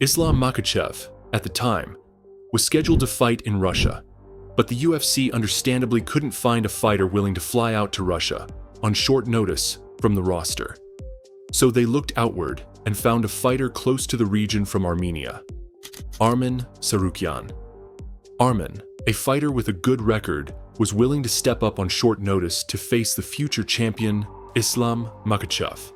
Islam Makhachev, at the time, was scheduled to fight in Russia, but the UFC understandably couldn't find a fighter willing to fly out to Russia on short notice from the roster. So they looked outward and found a fighter close to the region from Armenia, Arman Tsarukyan. Arman, a fighter with a good record, was willing to step up on short notice to face the future champion, Islam Makhachev.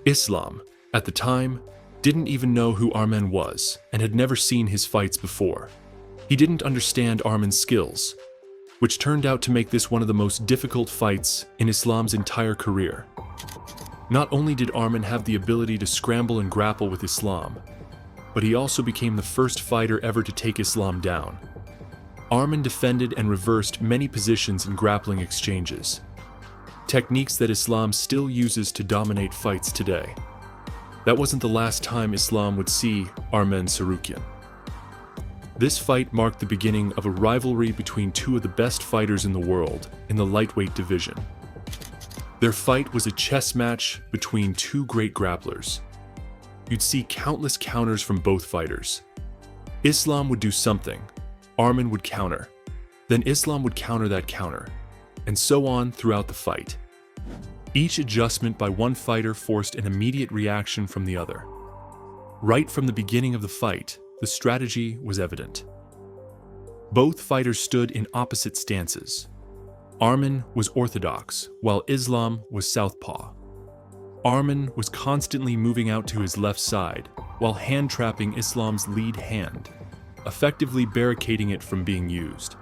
Islam, at the time, didn't even know who Arman was and had never seen his fights before. He didn't understand Arman's skills, which turned out to make this one of the most difficult fights in Islam's entire career. Not only did Arman have the ability to scramble and grapple with Islam, but he also became the first fighter ever to take Islam down. Arman defended and reversed many positions in grappling exchanges, techniques that Islam still uses to dominate fights today. That wasn't the last time Islam would see Arman Tsarukyan. This fight marked the beginning of a rivalry between two of the best fighters in the world in the lightweight division. Their fight was a chess match between two great grapplers. You'd see countless counters from both fighters. Islam would do something, Arman would counter, then Islam would counter that counter, and so on throughout the fight. Each adjustment by one fighter forced an immediate reaction from the other. Right from the beginning of the fight, the strategy was evident. Both fighters stood in opposite stances. Arman was orthodox, while Islam was southpaw. Arman was constantly moving out to his left side, while hand-trapping Islam's lead hand, effectively barricading it from being used.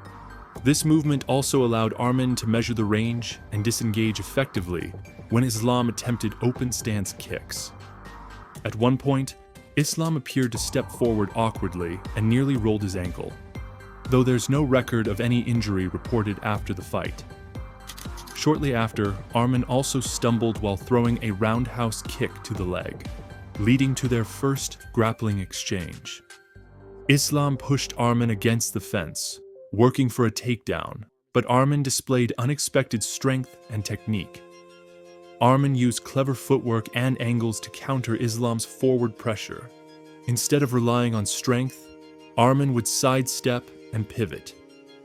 This movement also allowed Arman to measure the range and disengage effectively when Islam attempted open stance kicks. At one point, Islam appeared to step forward awkwardly and nearly rolled his ankle, though there's no record of any injury reported after the fight. Shortly after, Arman also stumbled while throwing a roundhouse kick to the leg, leading to their first grappling exchange. Islam pushed Arman against the fence, working for a takedown, but Arman displayed unexpected strength and technique. Arman used clever footwork and angles to counter Islam's forward pressure. Instead of relying on strength, Arman would sidestep and pivot,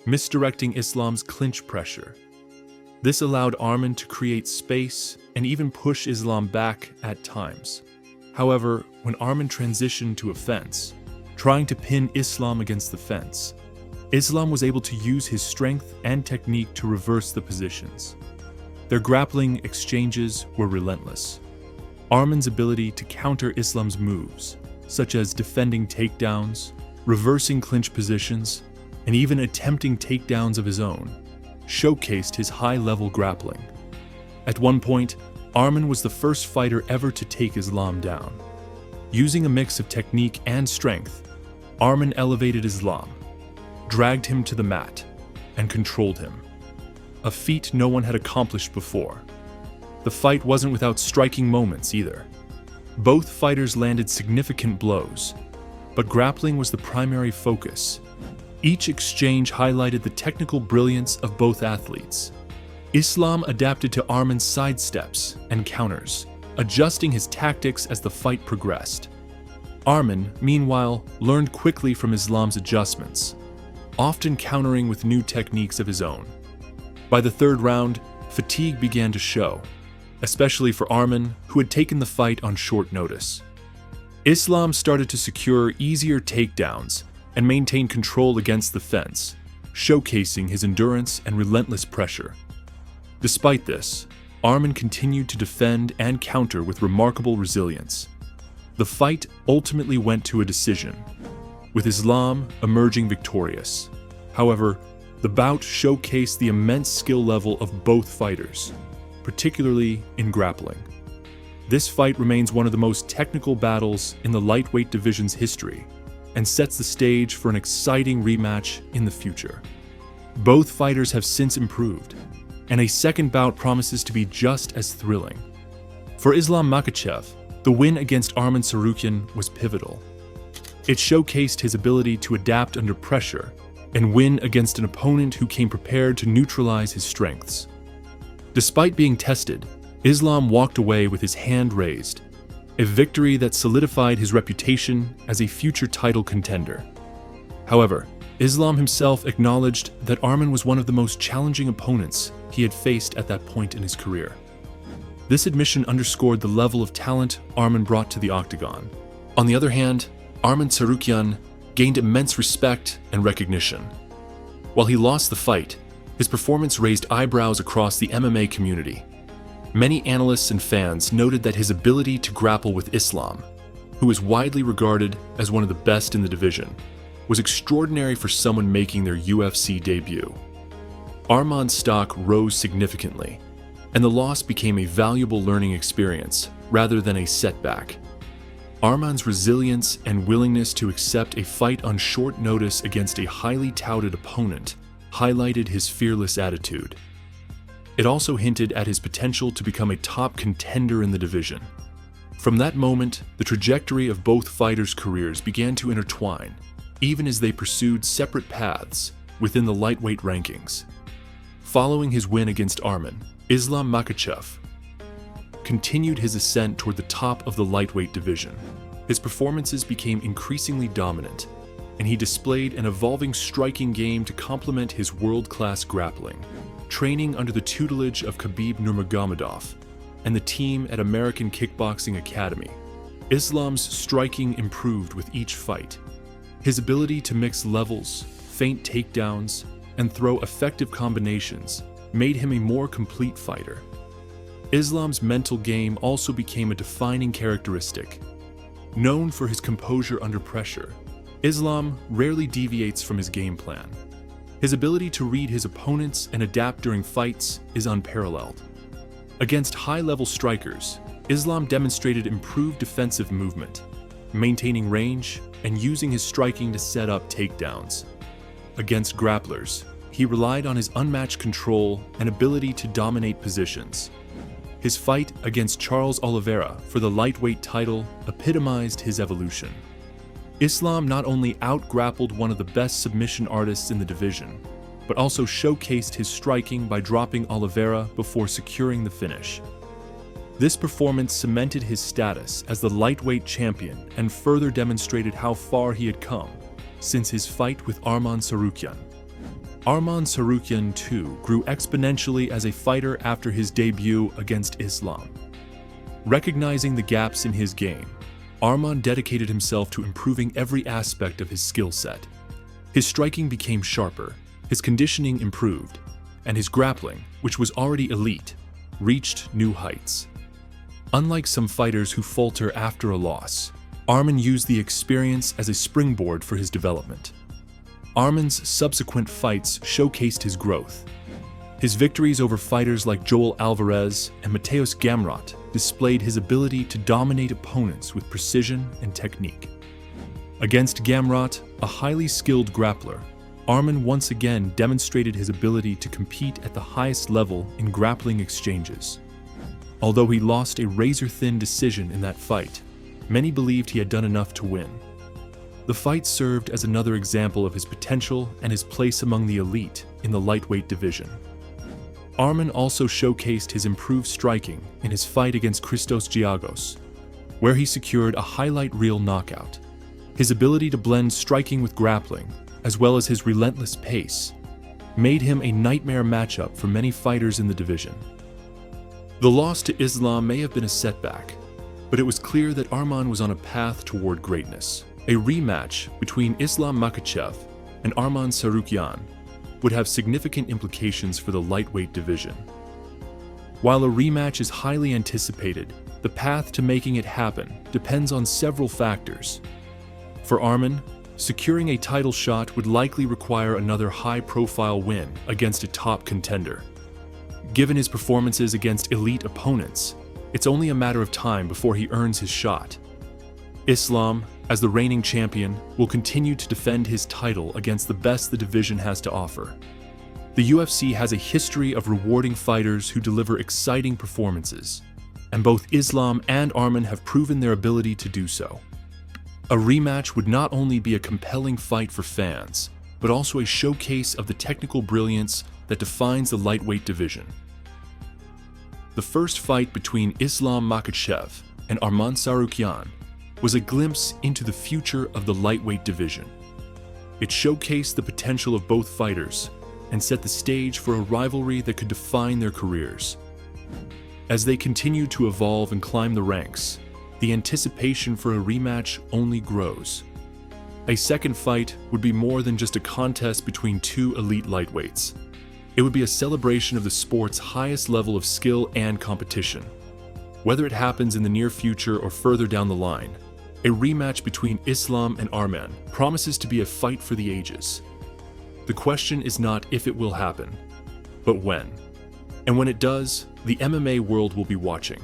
misdirecting Islam's clinch pressure. This allowed Arman to create space and even push Islam back at times. However, when Arman transitioned to a fence, trying to pin Islam against the fence, Islam was able to use his strength and technique to reverse the positions. Their grappling exchanges were relentless. Arman's ability to counter Islam's moves, such as defending takedowns, reversing clinch positions, and even attempting takedowns of his own, showcased his high-level grappling. At one point, Arman was the first fighter ever to take Islam down. Using a mix of technique and strength, Arman elevated Islam, dragged him to the mat, and controlled him, a feat no one had accomplished before. The fight wasn't without striking moments either. Both fighters landed significant blows, but grappling was the primary focus. Each exchange highlighted the technical brilliance of both athletes. Islam adapted to Arman's sidesteps and counters, adjusting his tactics as the fight progressed. Arman, meanwhile, learned quickly from Islam's adjustments, often countering with new techniques of his own. By the third round, fatigue began to show, especially for Arman, who had taken the fight on short notice. Islam started to secure easier takedowns and maintain control against the fence, showcasing his endurance and relentless pressure. Despite this, Arman continued to defend and counter with remarkable resilience. The fight ultimately went to a decision, with Islam emerging victorious. However, the bout showcased the immense skill level of both fighters, particularly in grappling. This fight remains one of the most technical battles in the lightweight division's history and sets the stage for an exciting rematch in the future. Both fighters have since improved, and a second bout promises to be just as thrilling. For Islam Makhachev, the win against Arman Tsarukyan was pivotal. It showcased his ability to adapt under pressure and win against an opponent who came prepared to neutralize his strengths. Despite being tested, Islam walked away with his hand raised, a victory that solidified his reputation as a future title contender. However, Islam himself acknowledged that Arman was one of the most challenging opponents he had faced at that point in his career. This admission underscored the level of talent Arman brought to the octagon. On the other hand, Arman Tsarukyan gained immense respect and recognition. While he lost the fight, his performance raised eyebrows across the MMA community. Many analysts and fans noted that his ability to grapple with Islam, who is widely regarded as one of the best in the division, was extraordinary for someone making their UFC debut. Arman's stock rose significantly, and the loss became a valuable learning experience rather than a setback. Arman's resilience and willingness to accept a fight on short notice against a highly touted opponent highlighted his fearless attitude. It also hinted at his potential to become a top contender in the division. From that moment, the trajectory of both fighters' careers began to intertwine, even as they pursued separate paths within the lightweight rankings. Following his win against Arman, Islam Makhachev continued his ascent toward the top of the lightweight division. His performances became increasingly dominant, and he displayed an evolving striking game to complement his world-class grappling. Training under the tutelage of Khabib Nurmagomedov and the team at American Kickboxing Academy, Islam's striking improved with each fight. His ability to mix levels, feint takedowns, and throw effective combinations made him a more complete fighter. Islam's mental game also became a defining characteristic. Known for his composure under pressure, Islam rarely deviates from his game plan. His ability to read his opponents and adapt during fights is unparalleled. Against high-level strikers, Islam demonstrated improved defensive movement, maintaining range and using his striking to set up takedowns. Against grapplers, he relied on his unmatched control and ability to dominate positions. His fight against Charles Oliveira for the lightweight title epitomized his evolution. Islam not only out-grappled one of the best submission artists in the division, but also showcased his striking by dropping Oliveira before securing the finish. This performance cemented his status as the lightweight champion and further demonstrated how far he had come since his fight with Arman Tsarukyan. Arman Tsarukyan, too, grew exponentially as a fighter after his debut against Islam. Recognizing the gaps in his game, Arman dedicated himself to improving every aspect of his skill set. His striking became sharper, his conditioning improved, and his grappling, which was already elite, reached new heights. Unlike some fighters who falter after a loss, Arman used the experience as a springboard for his development. Arman's subsequent fights showcased his growth. His victories over fighters like Joel Alvarez and Mateusz Gamrot displayed his ability to dominate opponents with precision and technique. Against Gamrot, a highly skilled grappler, Arman once again demonstrated his ability to compete at the highest level in grappling exchanges. Although he lost a razor-thin decision in that fight, many believed he had done enough to win. The fight served as another example of his potential and his place among the elite in the lightweight division. Arman also showcased his improved striking in his fight against Christos Giagos, where he secured a highlight reel knockout. His ability to blend striking with grappling, as well as his relentless pace, made him a nightmare matchup for many fighters in the division. The loss to Islam may have been a setback, but it was clear that Arman was on a path toward greatness. A rematch between Islam Makhachev and Arman Tsarukyan would have significant implications for the lightweight division. While a rematch is highly anticipated, the path to making it happen depends on several factors. For Arman, securing a title shot would likely require another high-profile win against a top contender. Given his performances against elite opponents, it's only a matter of time before he earns his shot. Islam, as the reigning champion, will continue to defend his title against the best the division has to offer. The UFC has a history of rewarding fighters who deliver exciting performances, and both Islam and Arman have proven their ability to do so. A rematch would not only be a compelling fight for fans, but also a showcase of the technical brilliance that defines the lightweight division. The first fight between Islam Makhachev and Arman Tsarukyan was a glimpse into the future of the lightweight division. It showcased the potential of both fighters and set the stage for a rivalry that could define their careers. As they continued to evolve and climb the ranks, the anticipation for a rematch only grows. A second fight would be more than just a contest between two elite lightweights. It would be a celebration of the sport's highest level of skill and competition. Whether it happens in the near future or further down the line, a rematch between Islam and Arman promises to be a fight for the ages. The question is not if it will happen, but when. And when it does, the MMA world will be watching.